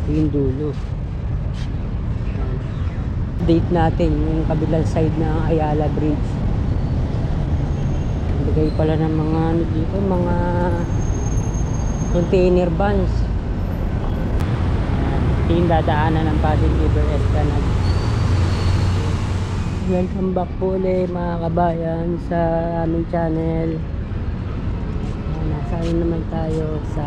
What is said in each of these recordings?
yung dulo. Update natin yung kabilang side ng Ayala Bridge. Bigay pala ng mga ano dito, mga container vans. Ito yung dadaanan ng Pasig River Esplanade. Welcome back po ulit mga kabayan sa aming channel. Nasa naman tayo sa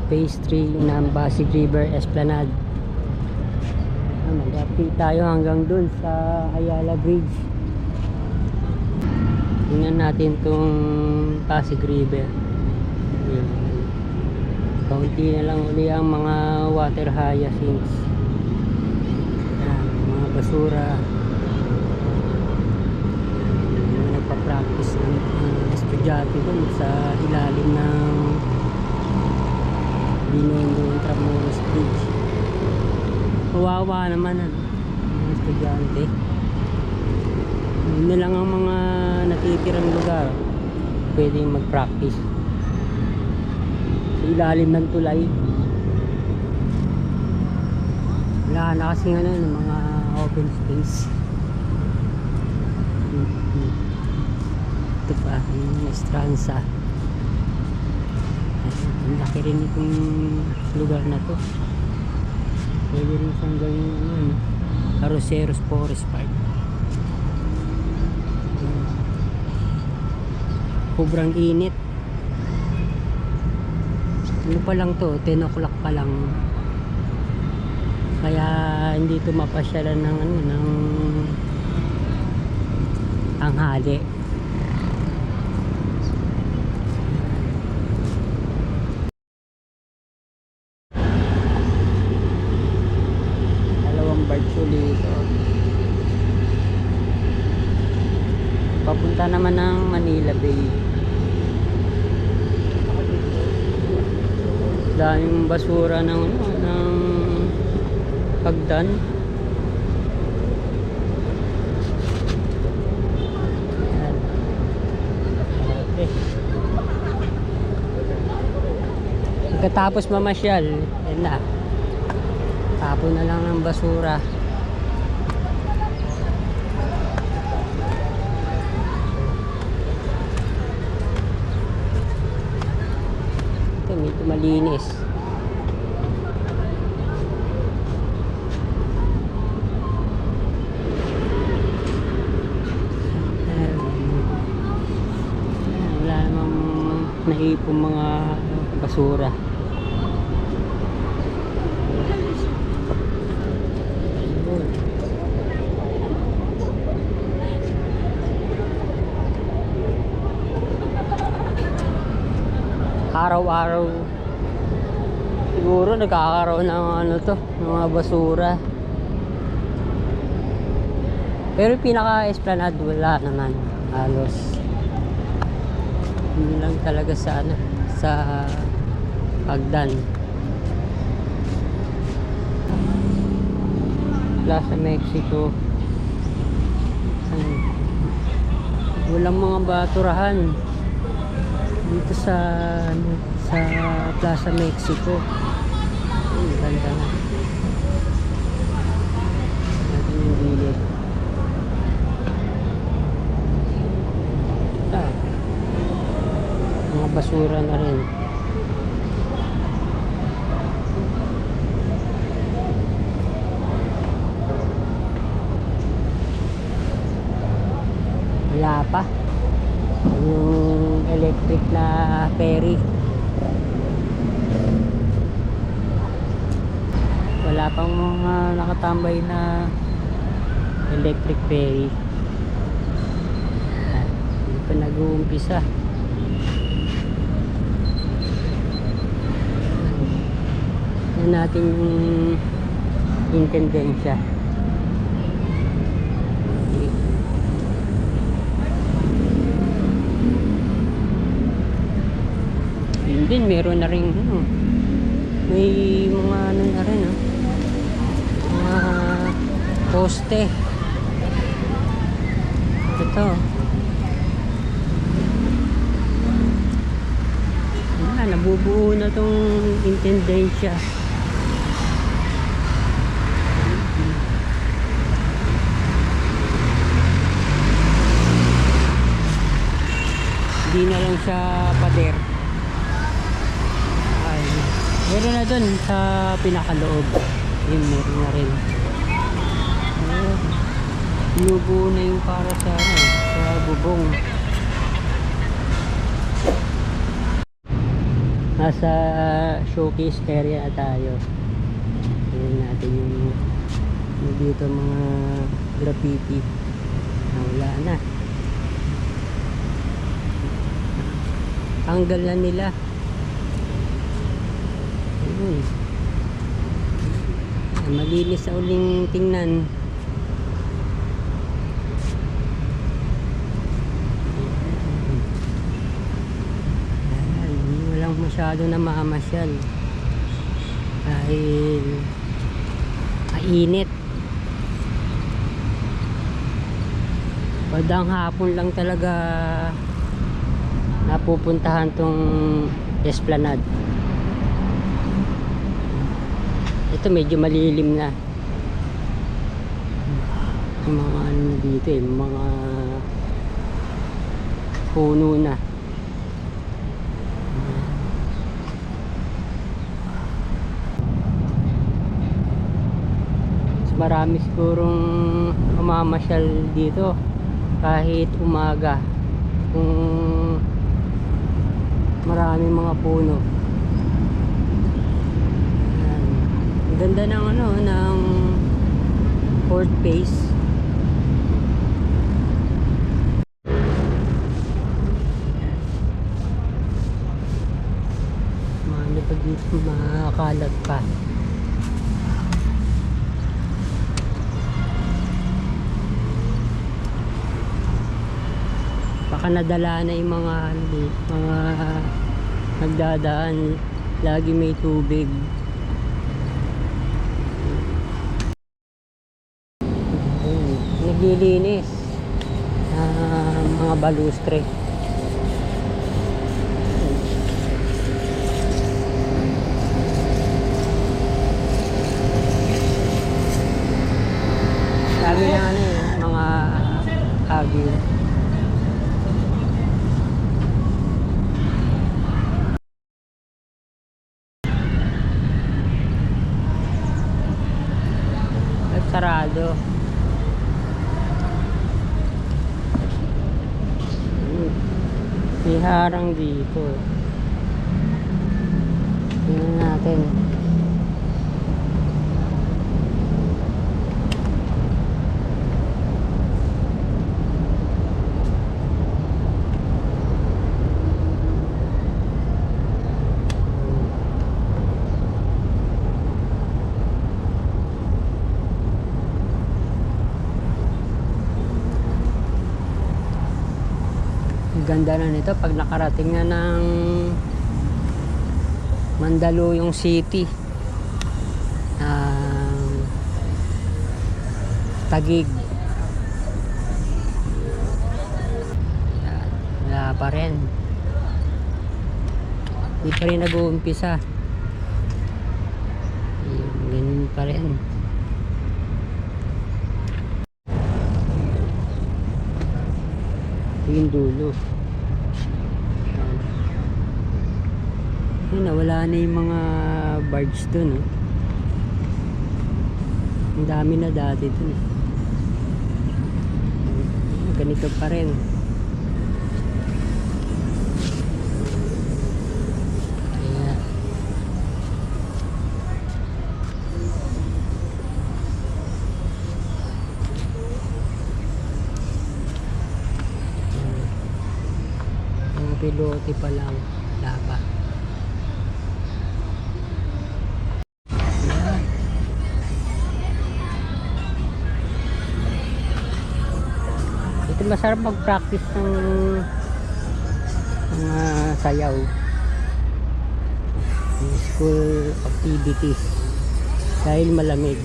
phase 3 ng Pasig River Esplanade. Mag-update tayo hanggang dun sa Ayala Bridge. Tingnan natin itong Pasig River. Kaunti na lang uli ang mga water hyacinths. Mga basura. Nagpa-practice ng estudyante dun sa ilalim ng Binondo Intramuros Bridge. Kawawa naman ang estudyante. Yun na lang ang mga natitirang lugar pwedeng mag-practice sa ilalim ng tulay. Wala na kasi ng mga open space. Ito pa yung Estranza. Ang laki rin itong lugar na to. Pwede rin siyang gawin Arroceros Forest Park. Sobrang init. Ano pa lang to, 10 o'clock pa lang. Kaya hindi ito mapasyalan ng ng tanghali. Dalawang barge ulit ito. Papunta naman ng Manila Bay. Daming basura ng Pagdan. Pagkatapos mamasyal, yan na. Tapon na lang ng basura. Ito malinis. Wala namang naipong mga basura. Araw-araw siguro nagkakaroon ng ng mga basura. Pero pinaka-esplanade wala naman halos. Hindi lang talaga sa sa Pagdan. Plaza Mexico. Walang mga baturahan dito sa Plaza Mexico. Ganda na. Natin yung gilid. Mga basura na rin. Wala pa yung electric na ferry. Wala pang mga nakatambay na electric ferry. Hindi pa nag-uumpisa. Yan natin yung intendensya. Yun din, meron na rin may mga na rin mga poste. Ito nabubuo na tong intendensya. Hindi na lang siya pader. Ay, meron na dun sa pinakaloob. Yun, meron na rin. Inubo na yung para sa ano, sa bubong. Nasa showcase area na tayo. Tingnan natin yung dito mga graffiti. Wala na. Tanggal na nila. Ayun. Malinis na uling tingnan. Walang masyado na maamasyal dahil mainit. Padang hapon lang talaga napupuntahan tong Esplanade. Ito medyo malilim na yung mga ano na dito mga puno na. Marami sigurong umamasyal dito kahit umaga kung marami mga puno. Ayan. Ang ganda ng ano ng Fort Face. Ano pa dito, makakalat pa. Baka nadala na yung mga mga nagdadaan, lagi may tubig. Naglilinis mga balustre. Sabi na ano mga agyo. Sarado. May harang dito. Tingnan natin. Ganda na nito pag nakarating na ng Mandaluyong City, Taguig. Wala pa rin, hindi pa rin nag-uumpisa. Ganun pa rin. Yung dulo. Yun, nawala na yung mga barge dun. Ang dami na dati dun. Ganito pa rin. Kaya ang pilote pa lang laba. Masarap mag-practice ng mga sayaw, school activities dahil malamig.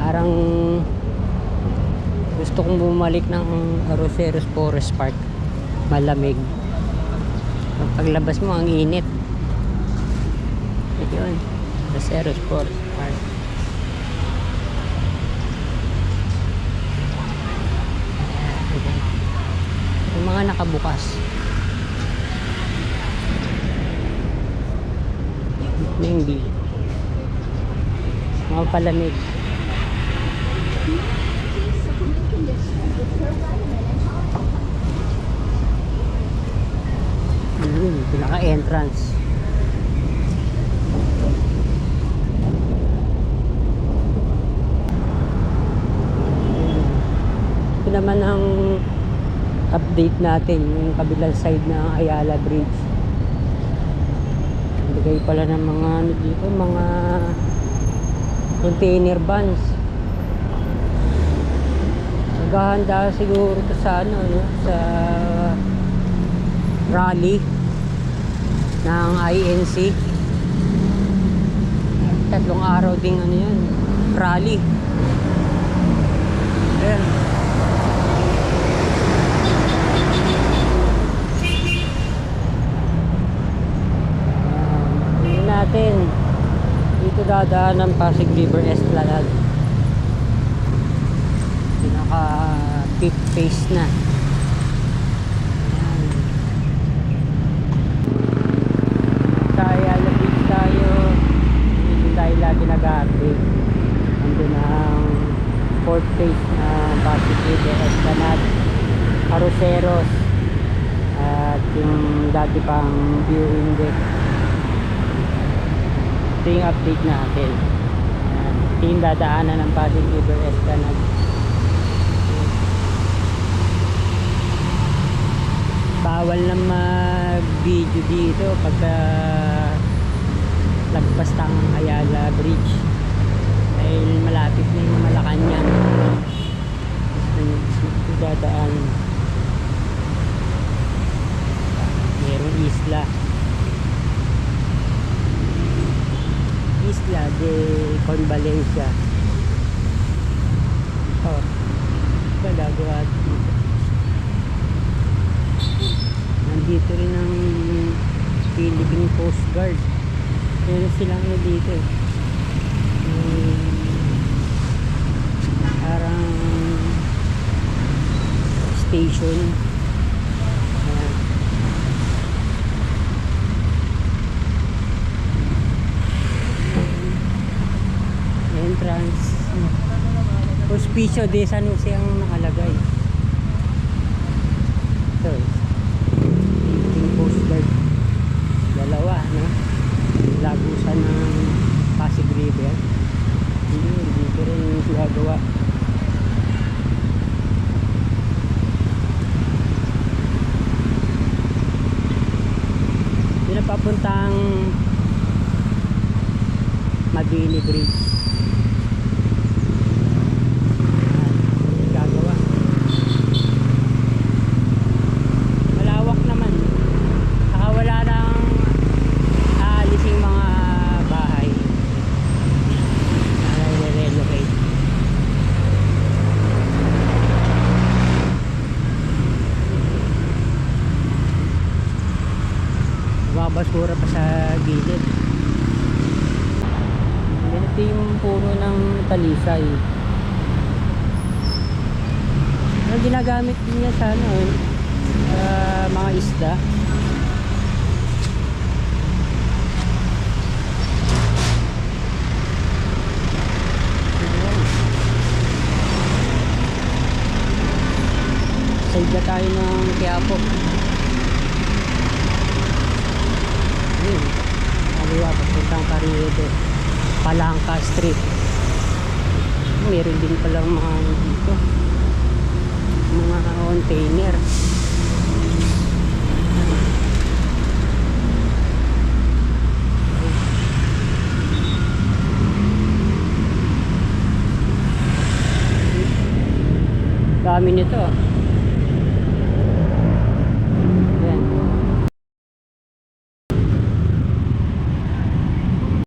Parang gusto kong kang bumalik ng Arroceros Forest Park, malamig. Paglabas mo ang init. Ito yun, Arroceros Forest Park. Yung mga nakabukas. Hindi. Mga palamig. Pinaka-entrance. Ito naman ang update natin, yung kabilang side ng Ayala Bridge. Bigay pala ng mga ano dito, mga container vans. Naghahanda siguro to sa ano, no? Sa rally ng INC. 3 araw ding ano yan, rally. Ayan. Natin dito dadaan ng Pasig River Esplanade, pinaka fifth phase na. Ayan. Sa Ayala Beach tayo, dito tayo lagi nag-update. Nandun ang fourth phase na Pasig River Esplanade, Arroceros, at yung dati pang viewing deck. Ito yung update natin. Ito yung dadaanan ng Pasig River Esplanade. Bawal na mag-video dito pagka lagpas ng Ayala Bridge dahil malapit na yung Malacanang. Ito dadaan. Merong isla de Convalencia. Oh, gagawa dito. Nandito rin ang Philippine Coast Guard. Meron silang dito eh. Parang station. Ayan. Entrance. Hospicio de San Jose ang nakalagay. Ito. Philippine Coast Guard. Dalawa, no? Lagusan ng Pasig River. Dito rin yung ginagawa. Dito na papuntang Mabini Bridge. Gagawa. Malawak naman. Wala nang aalising mga bahay. Relocate. Babasura pa sa gilid. Ito yung puno ng talisay. Ano ginagamit din niya sa ano, mga isda. Side na tayo ng Quiapo. Ayun, kaliwa papuntang Carriedo, Palangka Street. Meron din palang mga dito, mga container. Dami nito.